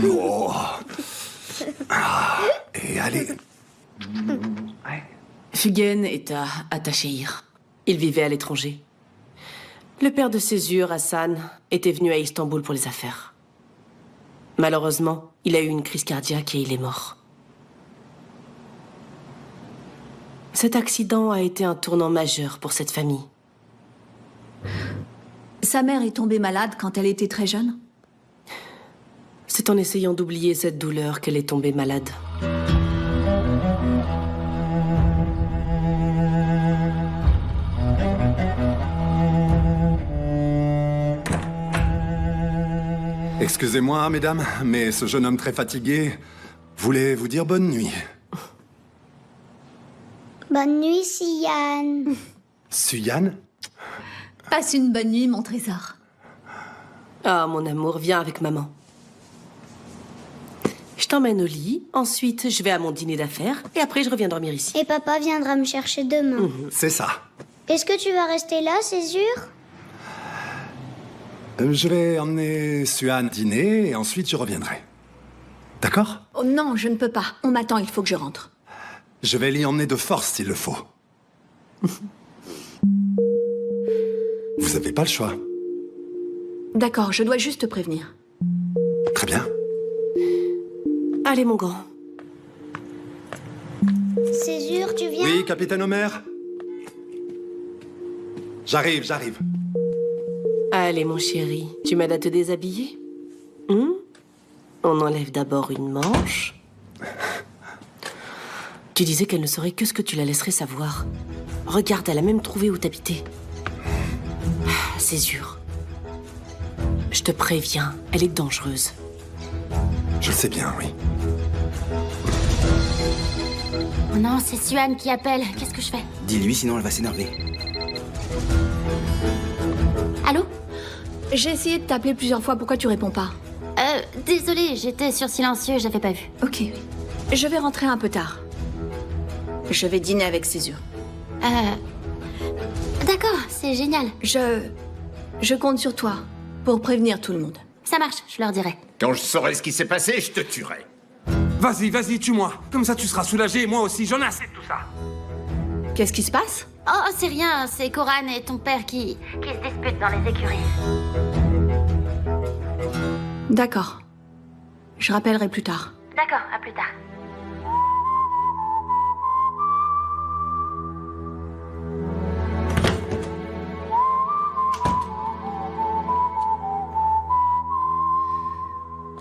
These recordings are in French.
Oh. Et allez. Figen est à Ataşehir. Il vivait à l'étranger. Le père de Césure, Hassan, était venu à Istanbul pour les affaires. Malheureusement, il a eu une crise cardiaque et il est mort. Cet accident a été un tournant majeur pour cette famille. Sa mère est tombée malade quand elle était très jeune? C'est en essayant d'oublier cette douleur qu'elle est tombée malade. Excusez-moi, mesdames, mais ce jeune homme très fatigué voulait vous dire bonne nuit. Bonne nuit, Sian. Suyan? Passe une bonne nuit, mon trésor. Ah, mon amour, viens avec maman. Je t'emmène au lit, ensuite je vais à mon dîner d'affaires, et après je reviens dormir ici. Et papa viendra me chercher demain. C'est ça. Est-ce que tu vas rester là, Césure? Je vais emmener Suan dîner et ensuite je reviendrai. D'accord? Oh non, je ne peux pas. On m'attend, il faut que je rentre. Je vais l'y emmener de force s'il le faut. Vous avez pas le choix. D'accord, je dois juste te prévenir. Très bien. Allez, mon grand. Césure, tu viens? Oui, capitaine Homer? J'arrive. Allez, mon chéri, tu m'aides à te déshabiller? On enlève d'abord une manche. Tu disais qu'elle ne saurait que ce que tu la laisserais savoir. Regarde, elle a même trouvé où t'habiter. Césure. Je te préviens, elle est dangereuse. Je sais bien, oui. Oh non, c'est Suan qui appelle. Qu'est-ce que je fais? Dis-lui, sinon elle va s'énerver. Allô? J'ai essayé de t'appeler plusieurs fois, pourquoi tu réponds pas? Désolée, j'étais sur silencieux, j'avais pas vu. Ok. Je vais rentrer un peu tard. Je vais dîner avec Césure. D'accord, c'est génial. Je compte sur toi pour prévenir tout le monde. Ça marche, je leur dirai. Quand je saurai ce qui s'est passé, je te tuerai. Vas-y, tue-moi. Comme ça, tu seras soulagé, et moi aussi. J'en ai assez de tout ça. Qu'est-ce qui se passe? Oh, c'est rien, c'est Coran et ton père qui se disputent dans les écuries. D'accord. Je rappellerai plus tard. D'accord, à plus tard.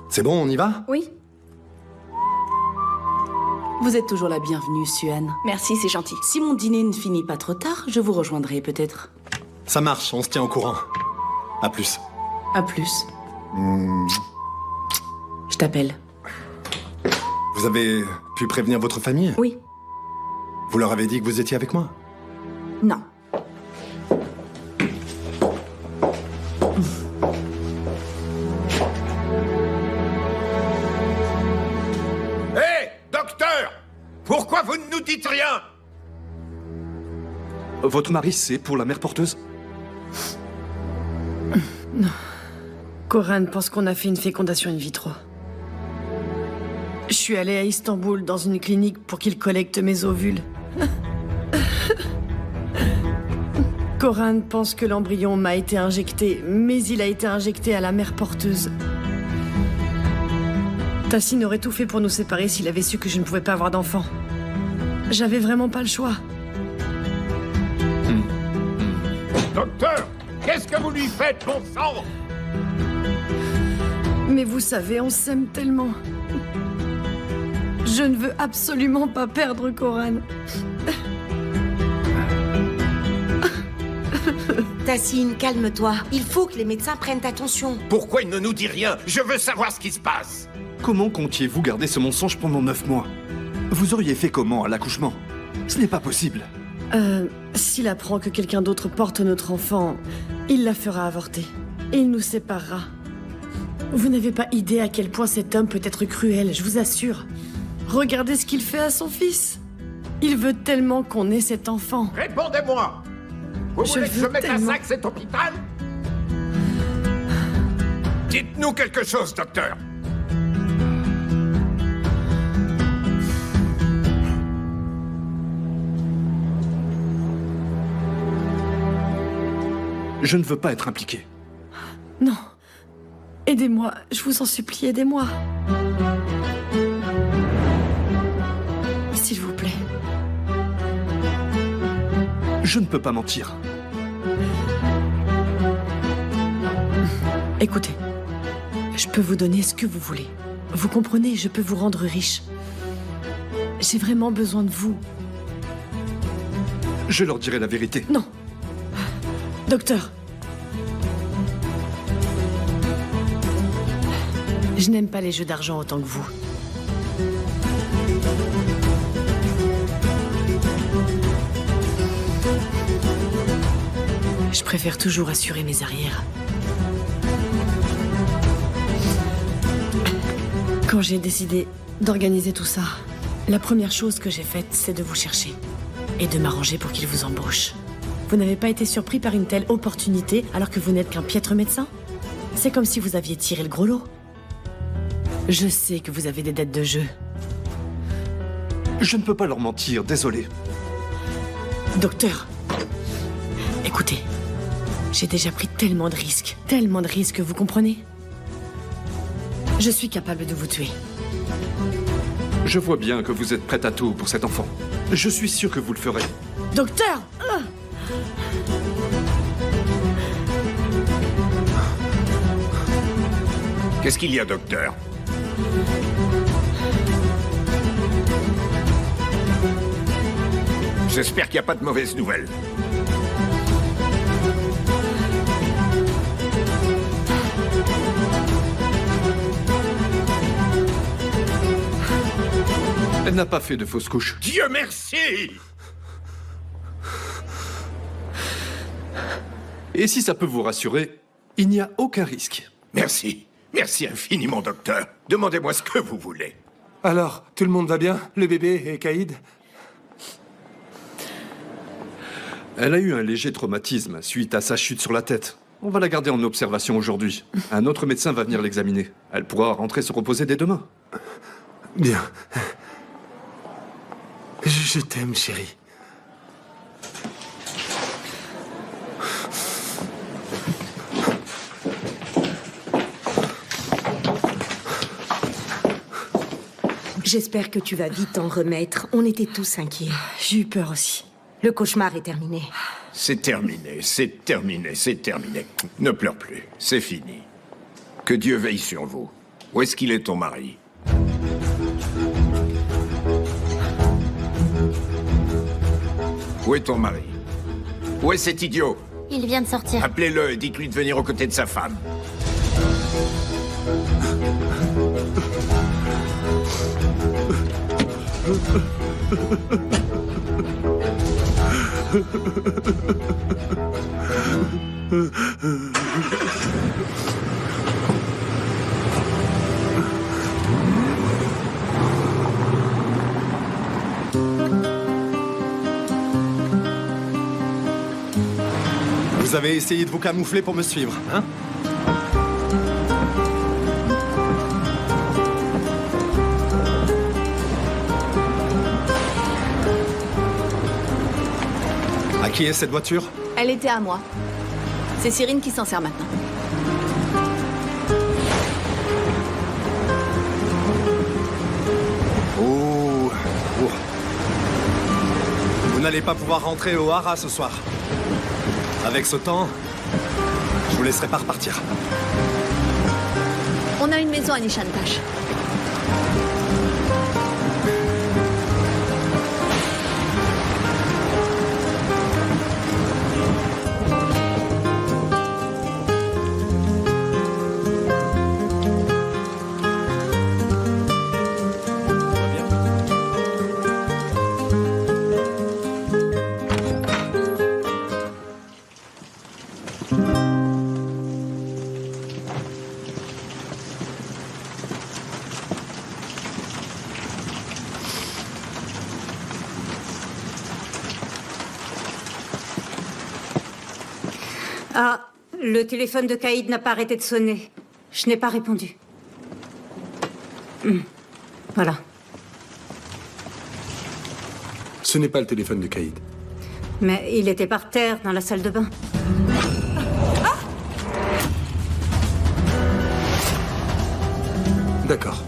C'est bon, on y va? Oui? Vous êtes toujours la bienvenue, Suan. Merci, c'est gentil. Si mon dîner ne finit pas trop tard, je vous rejoindrai peut-être. Ça marche, on se tient au courant. À plus. À plus. Je t'appelle. Vous avez pu prévenir votre famille? Oui. Vous leur avez dit que vous étiez avec moi? Non. Hé, docteur! Pourquoi vous ne nous dites rien? Votre mari, c'est pour la mère porteuse? Coran pense qu'on a fait une fécondation in vitro. Je suis allée à Istanbul dans une clinique pour qu'il collecte mes ovules. Coran pense que l'embryon m'a été injecté, mais il a été injecté à la mère porteuse. Tassine aurait tout fait pour nous séparer s'il avait su que je ne pouvais pas avoir d'enfant. J'avais vraiment pas le choix. Docteur, qu'est-ce que vous lui faites, bon sang? Mais vous savez, on s'aime tellement. Je ne veux absolument pas perdre Coran. Tassine, calme-toi. Il faut que les médecins prennent attention. Pourquoi il ne nous dit rien? Je veux savoir ce qui se passe. Comment comptiez-vous garder ce mensonge pendant 9 mois? Vous auriez fait comment à l'accouchement? Ce n'est pas possible. S'il apprend que quelqu'un d'autre porte notre enfant, il la fera avorter. Et il nous séparera. Vous n'avez pas idée à quel point cet homme peut être cruel, je vous assure. Regardez ce qu'il fait à son fils. Il veut tellement qu'on ait cet enfant. Répondez-moi. Vous voulez que je mette à sac cet hôpital? Dites-nous quelque chose, docteur. Je ne veux pas être impliqué. Non. Aidez-moi, je vous en supplie, aidez-moi. S'il vous plaît. Je ne peux pas mentir. Écoutez, je peux vous donner ce que vous voulez. Vous comprenez, je peux vous rendre riche. J'ai vraiment besoin de vous. Je leur dirai la vérité. Non. Docteur. Je n'aime pas les jeux d'argent autant que vous. Je préfère toujours assurer mes arrières. Quand j'ai décidé d'organiser tout ça, la première chose que j'ai faite, c'est de vous chercher et de m'arranger pour qu'il vous embauche. Vous n'avez pas été surpris par une telle opportunité alors que vous n'êtes qu'un piètre médecin? C'est comme si vous aviez tiré le gros lot. Je sais que vous avez des dettes de jeu. Je ne peux pas leur mentir, désolé. Docteur, écoutez, j'ai déjà pris tellement de risques, vous comprenez? Je suis capable de vous tuer. Je vois bien que vous êtes prête à tout pour cet enfant. Je suis sûr que vous le ferez. Docteur! Qu'est-ce qu'il y a, docteur? J'espère qu'il n'y a pas de mauvaises nouvelles. Elle n'a pas fait de fausse couche. Dieu merci! Et si ça peut vous rassurer, il n'y a aucun risque. Merci. Merci infiniment, docteur. Demandez-moi ce que vous voulez. Alors, tout le monde va bien? Le bébé et Caïd? Elle a eu un léger traumatisme suite à sa chute sur la tête. On va la garder en observation aujourd'hui. Un autre médecin va venir l'examiner. Elle pourra rentrer se reposer dès demain. Bien. Je t'aime, chérie. J'espère que tu vas vite t'en remettre. On était tous inquiets. J'ai eu peur aussi. Le cauchemar est terminé. C'est terminé, c'est terminé, c'est terminé. Ne pleure plus, c'est fini. Que Dieu veille sur vous. Où est-ce qu'il est, ton mari? Où est ton mari? Où est cet idiot? Il vient de sortir. Appelez-le et dites-lui de venir aux côtés de sa femme. Vous avez essayé de vous camoufler pour me suivre, hein? À qui est cette voiture? Elle était à moi. C'est Cyrine qui s'en sert maintenant. Oh. Vous n'allez pas pouvoir rentrer au Hara ce soir. Avec ce temps, je vous laisserai pas repartir. On a une maison à Nishantash. Ah, le téléphone de Caïd n'a pas arrêté de sonner. Je n'ai pas répondu. Voilà. Ce n'est pas le téléphone de Caïd. Mais il était par terre dans la salle de bain. D'accord.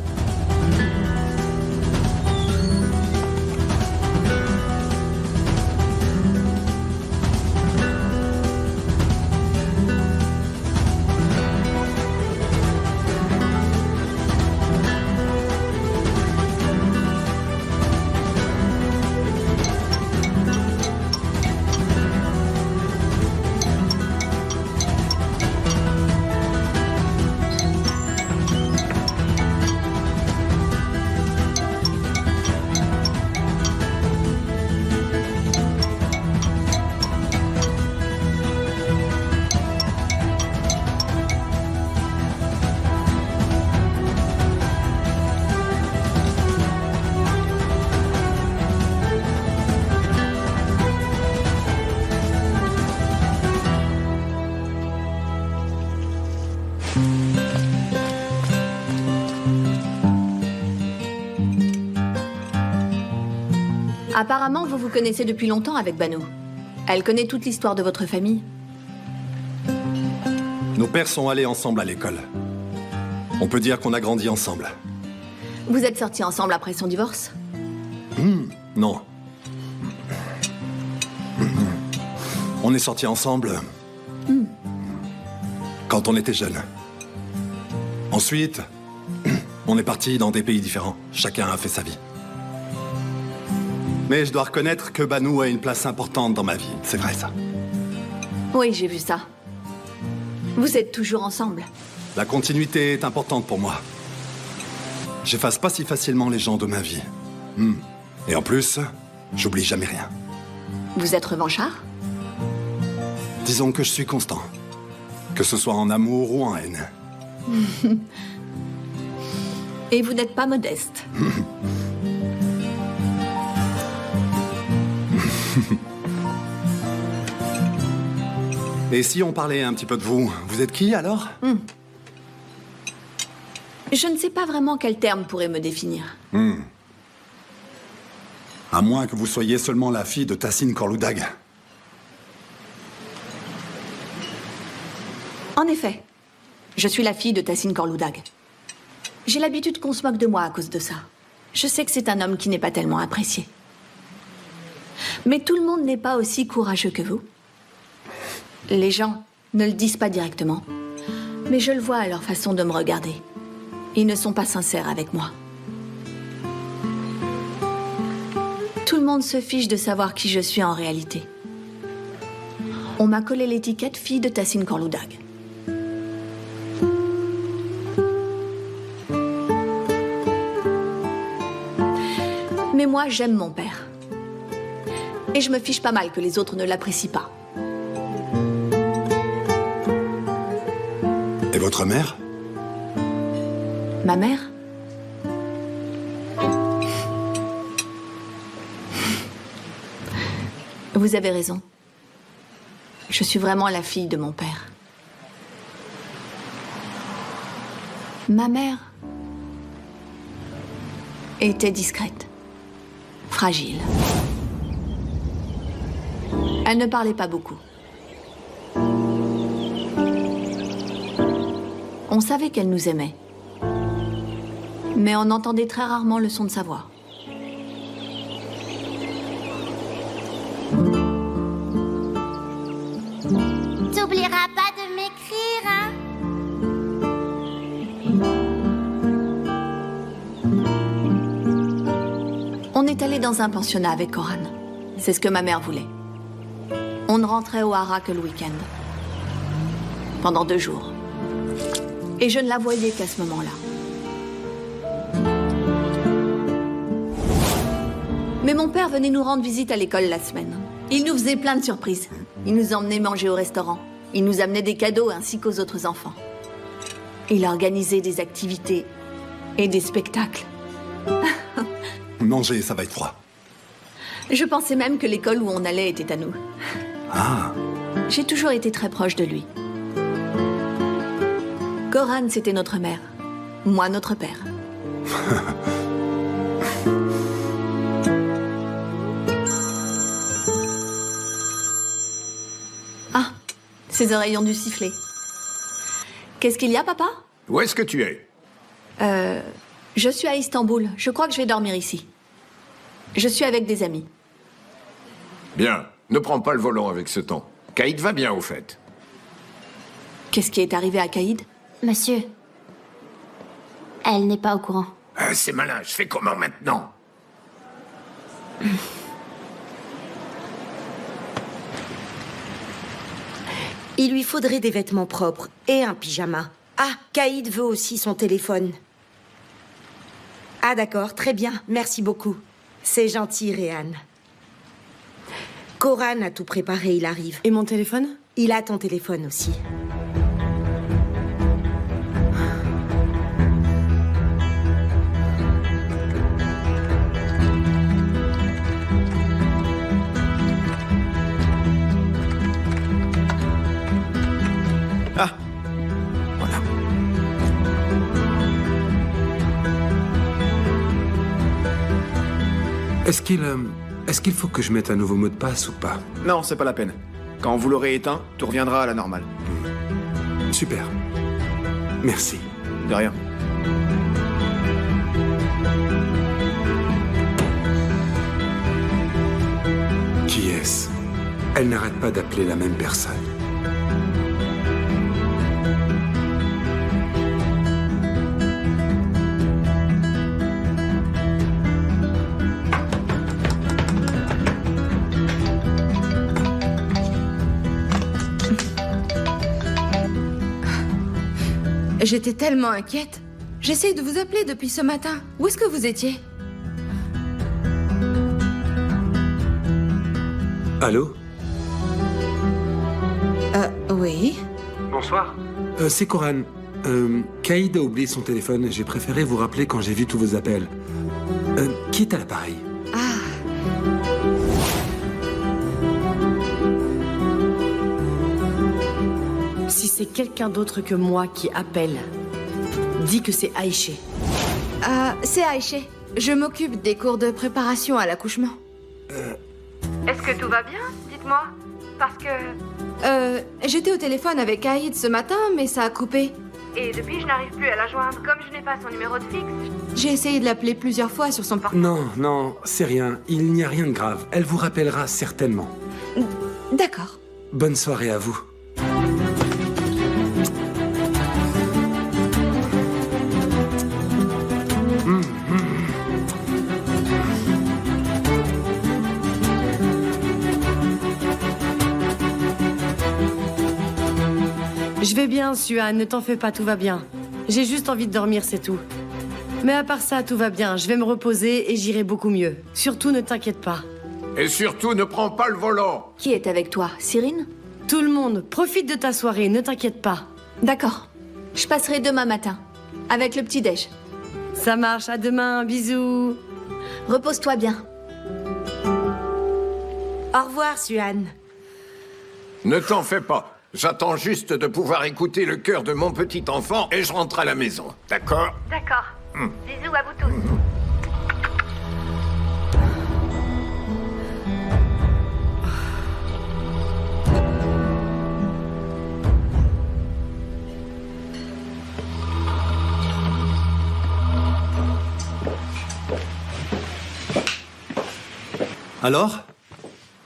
Apparemment, vous vous connaissez depuis longtemps avec Banu. Elle connaît toute l'histoire de votre famille. Nos pères sont allés ensemble à l'école. On peut dire qu'on a grandi ensemble. Vous êtes sortis ensemble après son divorce? Non. On est sortis ensemble quand on était jeunes. Ensuite, on est partis dans des pays différents. Chacun a fait sa vie. Mais je dois reconnaître que Banu a une place importante dans ma vie. C'est vrai, ça. Oui, j'ai vu ça. Vous êtes toujours ensemble. La continuité est importante pour moi. J'efface pas si facilement les gens de ma vie. Et en plus, j'oublie jamais rien. Vous êtes revanchard? Disons que je suis constant. Que ce soit en amour ou en haine. Et vous n'êtes pas modeste. Et si on parlait un petit peu de vous, vous êtes qui alors? Je ne sais pas vraiment quel terme pourrait me définir. À moins que vous soyez seulement la fille de Tassine Korloudag. En effet, je suis la fille de Tassine Korloudag. J'ai l'habitude qu'on se moque de moi à cause de ça. Je sais que c'est un homme qui n'est pas tellement apprécié. Mais tout le monde n'est pas aussi courageux que vous. Les gens ne le disent pas directement, mais je le vois à leur façon de me regarder. Ils ne sont pas sincères avec moi. Tout le monde se fiche de savoir qui je suis en réalité. On m'a collé l'étiquette fille de Tassine Korloudag. Mais moi, j'aime mon père. Et je me fiche pas mal que les autres ne l'apprécient pas. Et votre mère? Ma mère? Vous avez raison. Je suis vraiment la fille de mon père. Ma mère était discrète, fragile. Elle ne parlait pas beaucoup. On savait qu'elle nous aimait. Mais on entendait très rarement le son de sa voix. T'oublieras pas de m'écrire, hein? On est allé dans un pensionnat avec Coran. C'est ce que ma mère voulait. On ne rentrait au Hara que le week-end. Pendant 2 jours. Et je ne la voyais qu'à ce moment-là. Mais mon père venait nous rendre visite à l'école la semaine. Il nous faisait plein de surprises. Il nous emmenait manger au restaurant. Il nous amenait des cadeaux ainsi qu'aux autres enfants. Il organisait des activités et des spectacles. Manger, ça va être froid. Je pensais même que l'école où on allait était à nous. Ah. J'ai toujours été très proche de lui. Coran, c'était notre mère. Moi, notre père. Ah, ses oreilles ont dû siffler. Qu'est-ce qu'il y a, papa? Où est-ce que tu es? Je suis à Istanbul. Je crois que je vais dormir ici. Je suis avec des amis. Bien. Ne prends pas le volant avec ce temps. Caïd va bien, au fait. Qu'est-ce qui est arrivé à Caïd? Monsieur, elle n'est pas au courant. C'est malin. Je fais comment maintenant? Il lui faudrait des vêtements propres et un pyjama. Ah, Caïd veut aussi son téléphone. Ah d'accord, très bien, merci beaucoup. C'est gentil, Réhan. Koran a tout préparé, il arrive. Et mon téléphone? Il a ton téléphone aussi. Ah, voilà. Est-ce qu'il faut que je mette un nouveau mot de passe ou pas? Non, c'est pas la peine. Quand vous l'aurez éteint, tout reviendra à la normale. Super. Merci. De rien. Qui est-ce? Elle n'arrête pas d'appeler la même personne. J'étais tellement inquiète. J'essaye de vous appeler depuis ce matin. Où est-ce que vous étiez? Allô? Oui. Bonsoir. C'est Koran. Caïd a oublié son téléphone. J'ai préféré vous rappeler quand j'ai vu tous vos appels. Qui est à l'appareil? Si c'est quelqu'un d'autre que moi qui appelle, dis que c'est Aïché. C'est Aïché. Je m'occupe des cours de préparation à l'accouchement. Est-ce que tout va bien? Dites-moi. Parce que... j'étais au téléphone avec Caïd ce matin, mais ça a coupé. Et depuis, je n'arrive plus à la joindre. Comme je n'ai pas son numéro de fixe, j'ai essayé de l'appeler plusieurs fois sur son portable. Non, c'est rien. Il n'y a rien de grave. Elle vous rappellera certainement. D'accord. Bonne soirée à vous. Je vais bien, Suhan, ne t'en fais pas, tout va bien. J'ai juste envie de dormir, c'est tout. Mais à part ça, tout va bien. Je vais me reposer et j'irai beaucoup mieux. Surtout, ne t'inquiète pas. Et surtout, ne prends pas le volant. Qui est avec toi? Cyrine? Tout le monde, profite de ta soirée, ne t'inquiète pas. D'accord. Je passerai demain matin. Avec le petit-déj. Ça marche, à demain, bisous. Repose-toi bien. Au revoir, Suhan. Ne t'en fais pas. J'attends juste de pouvoir écouter le cœur de mon petit enfant et je rentre à la maison. D'accord? D'accord. Bisous à vous tous. Alors?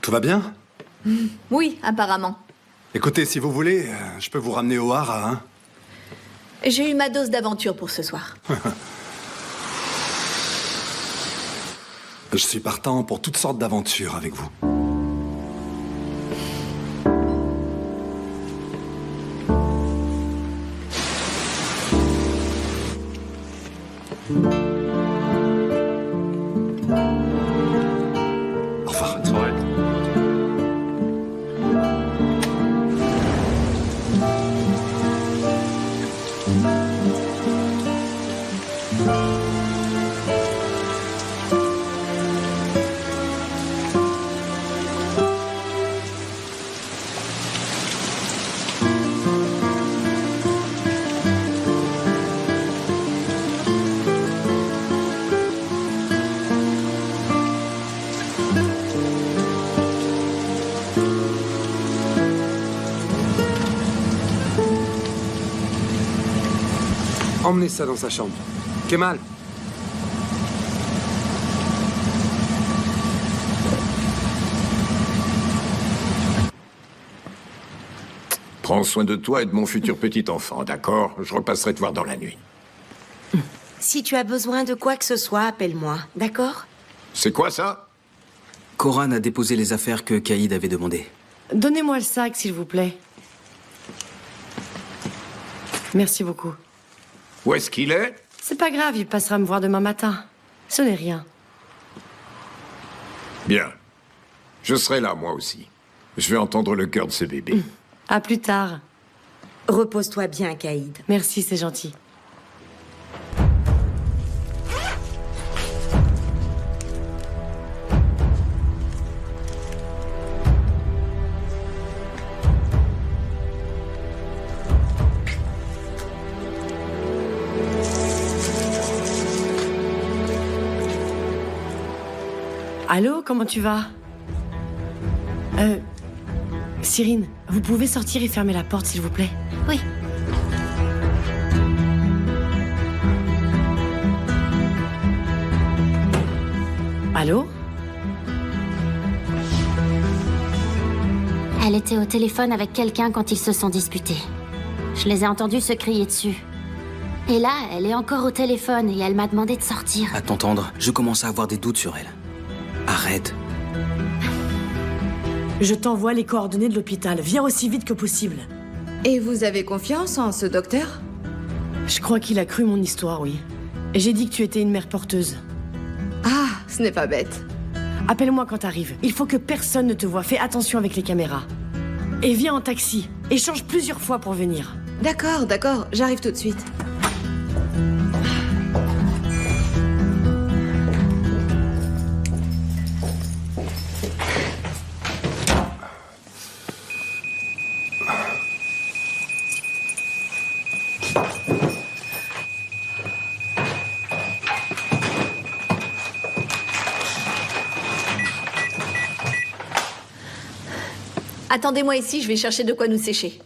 Tout va bien? Oui, apparemment. Écoutez, si vous voulez, je peux vous ramener au Hara, hein? J'ai eu ma dose d'aventure pour ce soir. Je suis partant pour toutes sortes d'aventures avec vous. Au revoir. Bonne soirée. Emmenez ça dans sa chambre. Kemal. Prends soin de toi et de mon futur petit enfant, d'accord? Je repasserai te voir dans la nuit. Si tu as besoin de quoi que ce soit, appelle-moi, d'accord? C'est quoi ça? Corane a déposé les affaires que Caïd avait demandées. Donnez-moi le sac, s'il vous plaît. Merci beaucoup. Où est-ce qu'il est? C'est pas grave, il passera me voir demain matin. Ce n'est rien. Bien. Je serai là, moi aussi. Je vais entendre le cœur de ce bébé. À plus tard. Repose-toi bien, Caïd. Merci, c'est gentil. Allô, comment tu vas? Cyrine, vous pouvez sortir et fermer la porte, s'il vous plaît? Oui. Allô? Elle était au téléphone avec quelqu'un quand ils se sont disputés. Je les ai entendus se crier dessus. Et là, elle est encore au téléphone et elle m'a demandé de sortir. À t'entendre, je commence à avoir des doutes sur elle. Arrête. Je t'envoie les coordonnées de l'hôpital. Viens aussi vite que possible. Et vous avez confiance en ce docteur? Je crois qu'il a cru mon histoire, oui. Et j'ai dit que tu étais une mère porteuse. Ah, ce n'est pas bête. Appelle-moi quand t'arrives. Il faut que personne ne te voie. Fais attention avec les caméras. Et viens en taxi. Échange plusieurs fois pour venir. D'accord, d'accord. J'arrive tout de suite. Attendez-moi ici, je vais chercher de quoi nous sécher.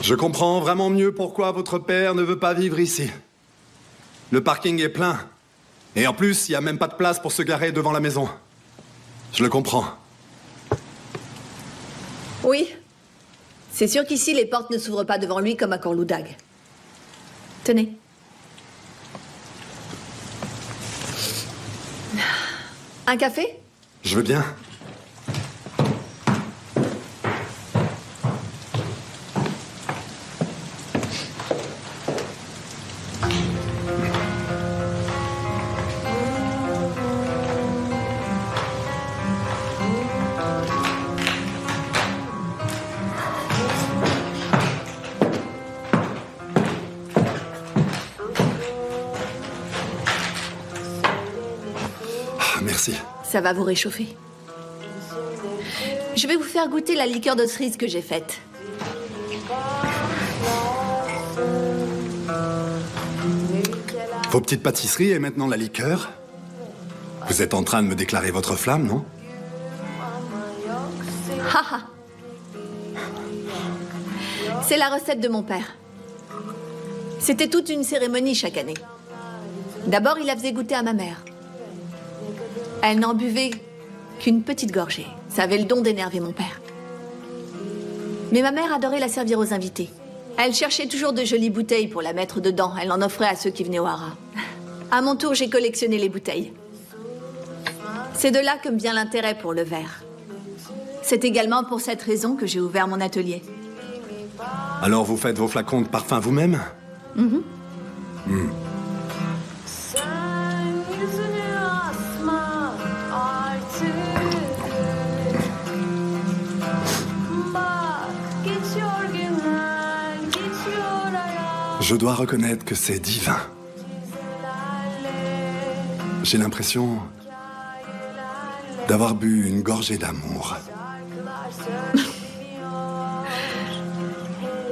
Je comprends vraiment mieux pourquoi votre père ne veut pas vivre ici. Le parking est plein. Et en plus, il n'y a même pas de place pour se garer devant la maison. Je le comprends. Oui. C'est sûr qu'ici, les portes ne s'ouvrent pas devant lui comme à Corloudag. Tenez. Un café? Je veux bien. Merci. Ça va vous réchauffer. Je vais vous faire goûter la liqueur de cerise que j'ai faite. Vos petites pâtisseries et maintenant la liqueur. Vous êtes en train de me déclarer votre flamme, non? Haha. C'est la recette de mon père. C'était toute une cérémonie chaque année. D'abord, il la faisait goûter à ma mère. Elle n'en buvait qu'une petite gorgée. Ça avait le don d'énerver mon père. Mais ma mère adorait la servir aux invités. Elle cherchait toujours de jolies bouteilles pour la mettre dedans. Elle en offrait à ceux qui venaient au haras. À mon tour, j'ai collectionné les bouteilles. C'est de là que me vient l'intérêt pour le verre. C'est également pour cette raison que j'ai ouvert mon atelier. Alors vous faites vos flacons de parfum vous-même? Je dois reconnaître que c'est divin. J'ai l'impression d'avoir bu une gorgée d'amour.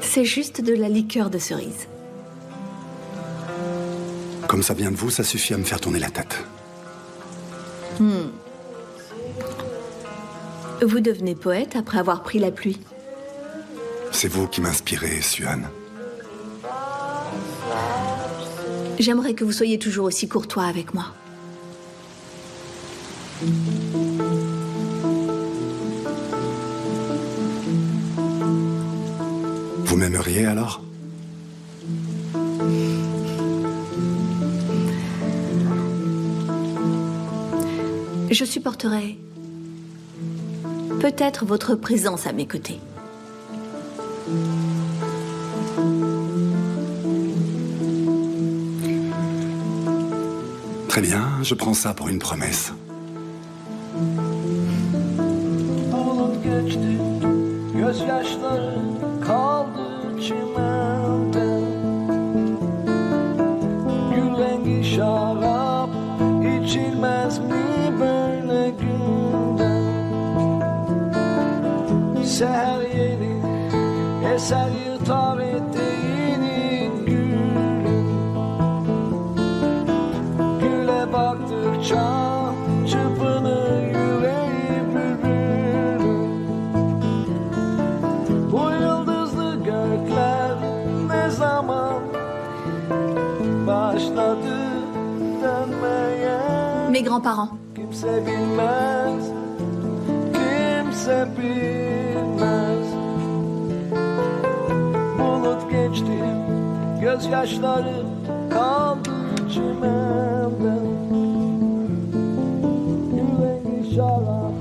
C'est juste de la liqueur de cerise. Comme ça vient de vous, ça suffit à me faire tourner la tête. Vous devenez poète après avoir pris la pluie. C'est vous qui m'inspirez, Suan. J'aimerais que vous soyez toujours aussi courtois avec moi. Vous m'aimeriez alors? Je supporterai peut-être votre présence à mes côtés. Très bien, je prends ça pour une promesse. Bulup geçti, gözyaşları kaldı çimende. Gül rengi şarap içilmez mi böyle günde? Seher yeni eser yırtar eteğini gülün. Güle baktıkça çırpınır yüreği bülbülün. Bu yıldızlı gökler ne zaman başladı dönmeye? Mes grands-parents. Kimse bilmez, kimse bilmez. Bulut geçti, gözyaşları kaldı çimende. Yüreği şarap.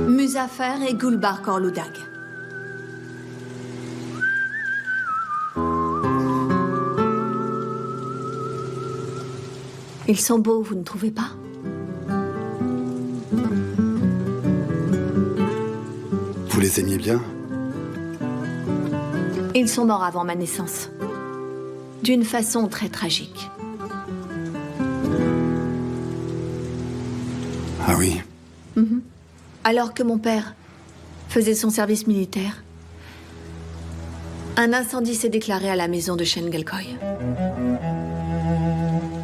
Muzaffer et Gulbar Korloudag. Ils sont beaux, vous ne trouvez pas? Vous les aimiez bien? Ils sont morts avant ma naissance. D'une façon très tragique. Ah oui. Mhm. Alors que mon père faisait son service militaire, un incendie s'est déclaré à la maison de Shengelkoy.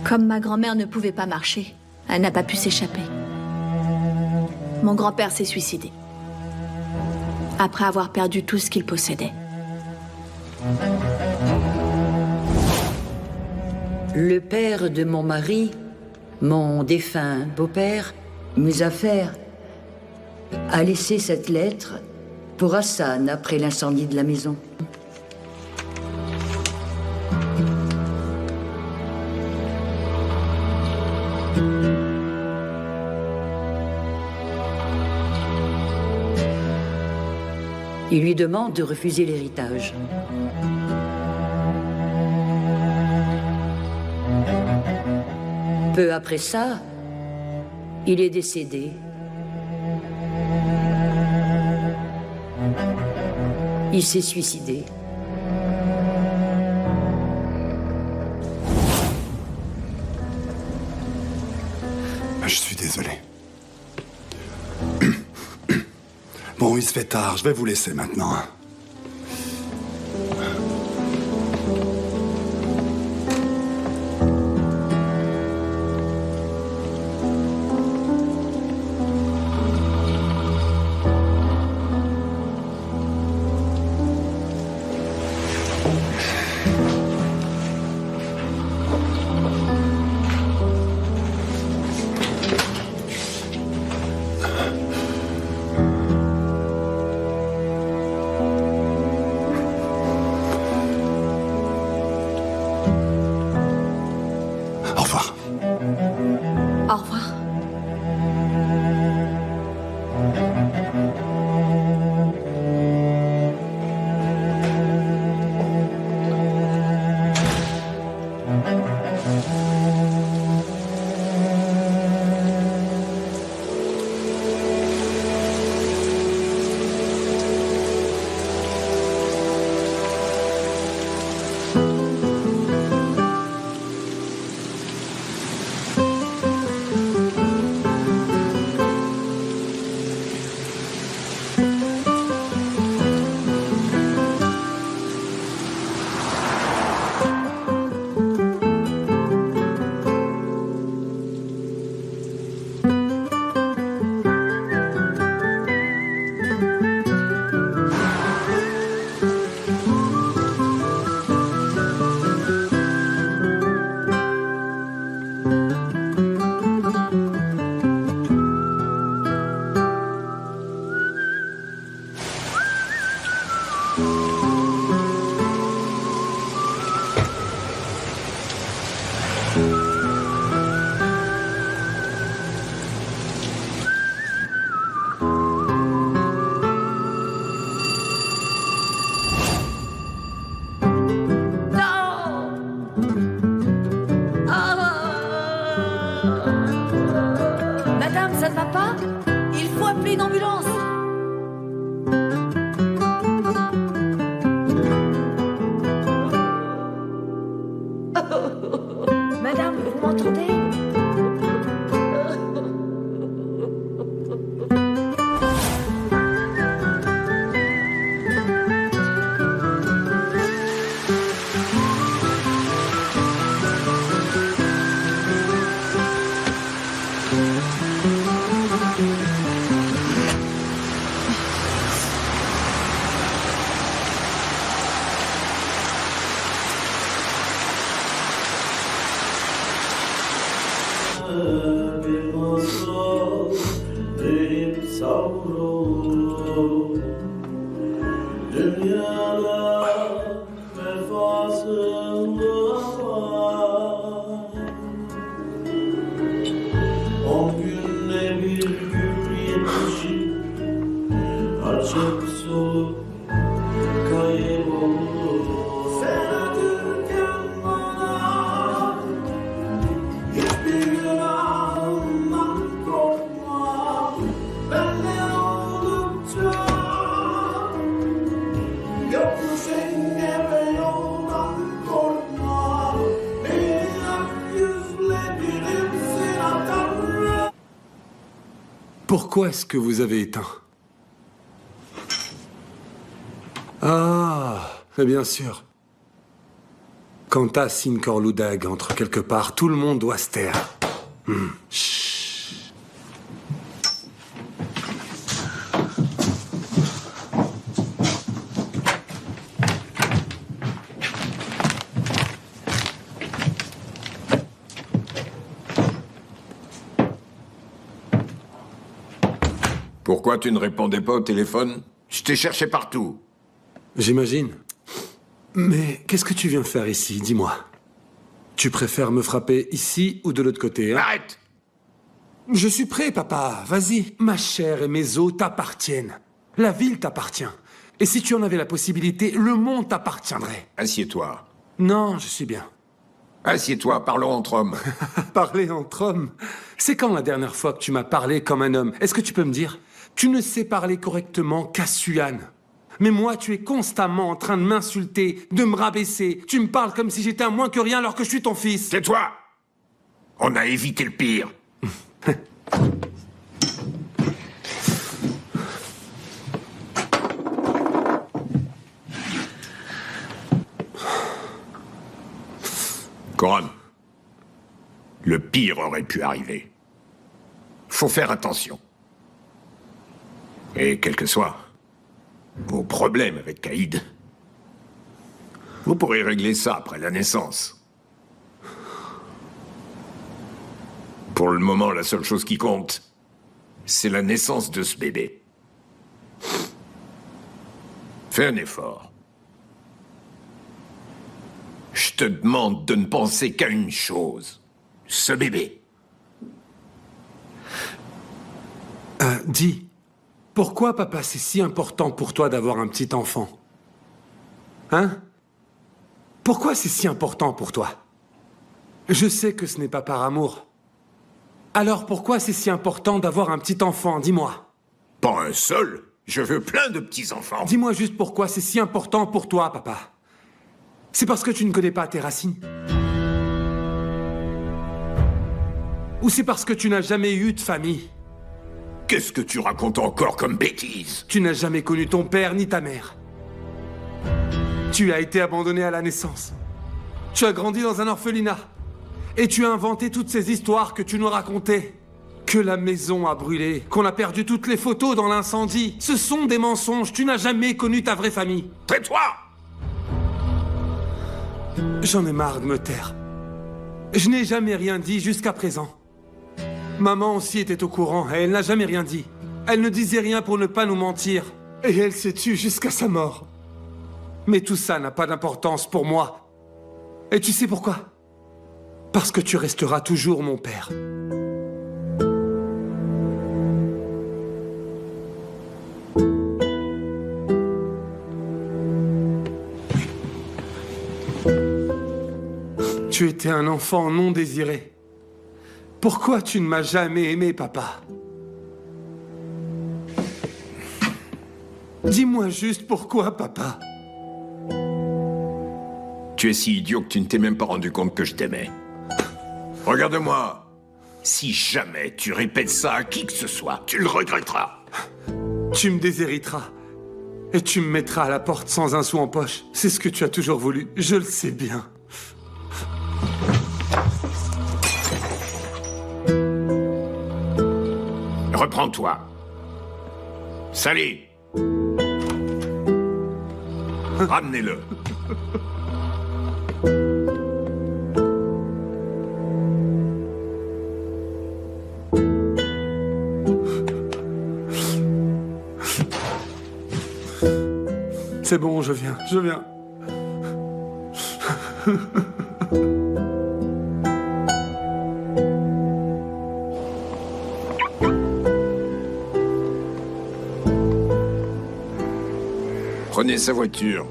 Comme ma grand-mère ne pouvait pas marcher, elle n'a pas pu s'échapper. Mon grand-père s'est suicidé, après avoir perdu tout ce qu'il possédait. Le père de mon mari, mon défunt beau-père, Muzaffer, a laissé cette lettre pour Hassan après l'incendie de la maison. Il lui demande de refuser l'héritage. Peu après ça, il est décédé. Il s'est suicidé. Je suis désolé. Bon, il se fait tard, je vais vous laisser maintenant. Dünyada vefasızlık var. 10 günde bir gül yetişip açık solup kaybolur. Sen acırken bana hiçbir günahımdan korkma. Benden oldukça yokmuş engel yoldan korkma. Beni ak yüzle bilimsin Tanrı. Pourquoi est-ce que vous avez éteint? Ah, bien sûr. Quand t'as Sinkor Ludag entre quelque part, tout le monde doit se taire. Chut. Pourquoi tu ne répondais pas au téléphone? Je t'ai cherché partout. J'imagine. Mais qu'est-ce que tu viens faire ici, dis-moi? Tu préfères me frapper ici ou de l'autre côté, hein? Arrête! Je suis prêt, papa. Vas-y. Ma chair et mes os t'appartiennent. La ville t'appartient. Et si tu en avais la possibilité, le monde t'appartiendrait. Assieds-toi. Non, je suis bien. Assieds-toi, parlons entre hommes. Parler entre hommes? C'est quand la dernière fois que tu m'as parlé comme un homme? Est-ce que tu peux me dire? Tu ne sais parler correctement qu'à Suan. Mais moi, tu es constamment en train de m'insulter, de me rabaisser. Tu me parles comme si j'étais un moins que rien alors que je suis ton fils. Tais-toi! On a évité le pire. Coran, le pire aurait pu arriver. Faut faire attention. Et quel que soit vos problèmes avec Caïd, vous pourrez régler ça après la naissance. Pour le moment, la seule chose qui compte, c'est la naissance de ce bébé. Fais un effort. Je te demande de ne penser qu'à une chose. Ce bébé. Dis, pourquoi, papa, c'est si important pour toi d'avoir un petit enfant? Hein? Pourquoi c'est si important pour toi? Je sais que ce n'est pas par amour. Alors pourquoi c'est si important d'avoir un petit enfant? Dis-moi. Pas un seul. Je veux plein de petits-enfants. Dis-moi juste pourquoi c'est si important pour toi, papa. C'est parce que tu ne connais pas tes racines? Ou c'est parce que tu n'as jamais eu de famille? Qu'est-ce que tu racontes encore comme bêtise? Tu n'as jamais connu ton père ni ta mère. Tu as été abandonné à la naissance. Tu as grandi dans un orphelinat. Et tu as inventé toutes ces histoires que tu nous racontais. Que la maison a brûlé, qu'on a perdu toutes les photos dans l'incendie. Ce sont des mensonges. Tu n'as jamais connu ta vraie famille. Tais-toi! J'en ai marre de me taire. Je n'ai jamais rien dit jusqu'à présent. Maman aussi était au courant et elle n'a jamais rien dit. Elle ne disait rien pour ne pas nous mentir. Et elle s'est tue jusqu'à sa mort. Mais tout ça n'a pas d'importance pour moi. Et tu sais pourquoi? Parce que tu resteras toujours mon père. Tu étais un enfant non désiré. Pourquoi tu ne m'as jamais aimé, papa? Dis-moi juste pourquoi, papa. Tu es si idiot que tu ne t'es même pas rendu compte que je t'aimais. Regarde-moi. Si jamais tu répètes ça à qui que ce soit, tu le regretteras. Tu me déshériteras. Et tu me mettras à la porte sans un sou en poche. C'est ce que tu as toujours voulu. Je le sais bien. Reprends-toi. Salih. Ramenez-le. C'est bon, je viens, je viens. Prenez sa voiture.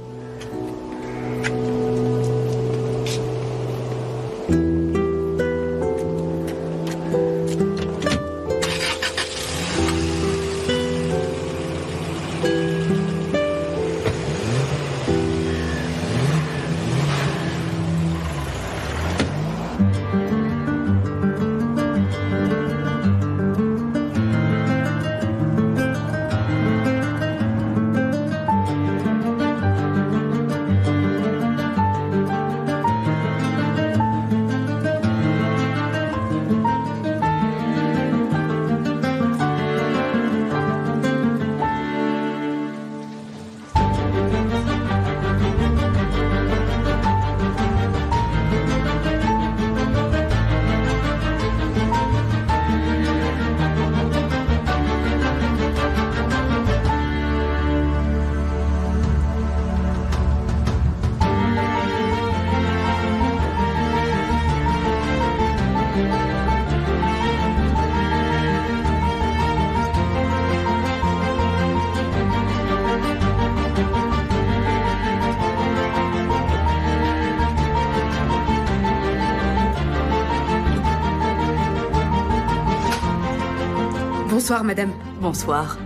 Bonsoir, madame. Bonsoir.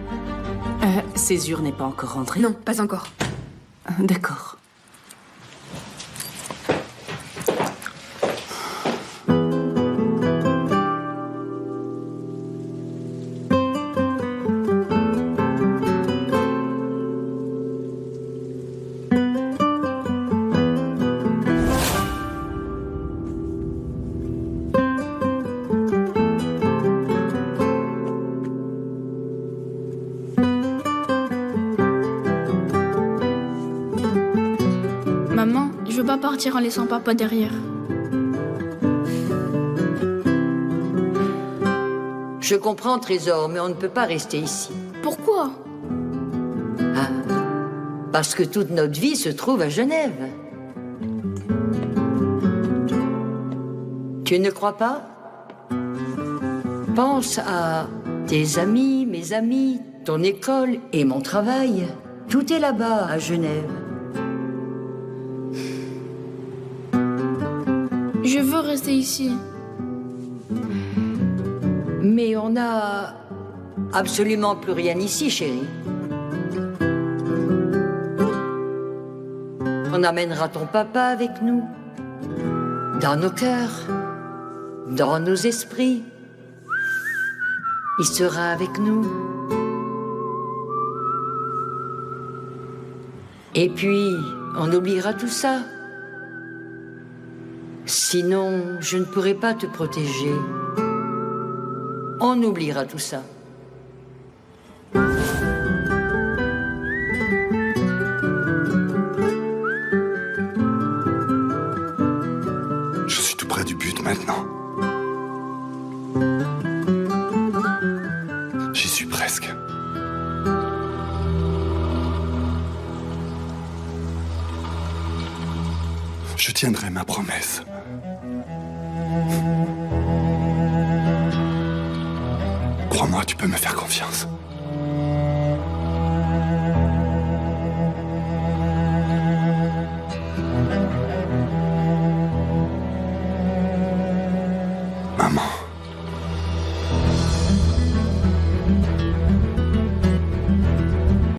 Césure n'est pas encore rentrée? Non, pas encore. D'accord. Maman, je veux pas partir en laissant papa derrière. Je comprends, Trésor, mais on ne peut pas rester ici. Pourquoi? Ah, parce que toute notre vie se trouve à Genève. Tu ne crois pas? Pense à tes amis, mes amis, ton école et mon travail. Tout est là-bas, à Genève. Je veux rester ici. Mais on n'a absolument plus rien ici, chérie. On amènera ton papa avec nous, dans nos cœurs, dans nos esprits. Il sera avec nous. Et puis, on oubliera tout ça. Sinon, je ne pourrai pas te protéger. On oubliera tout ça. Je suis tout près du but maintenant. J'y suis presque. Je tiendrai ma promesse. Crois-moi, tu peux me faire confiance.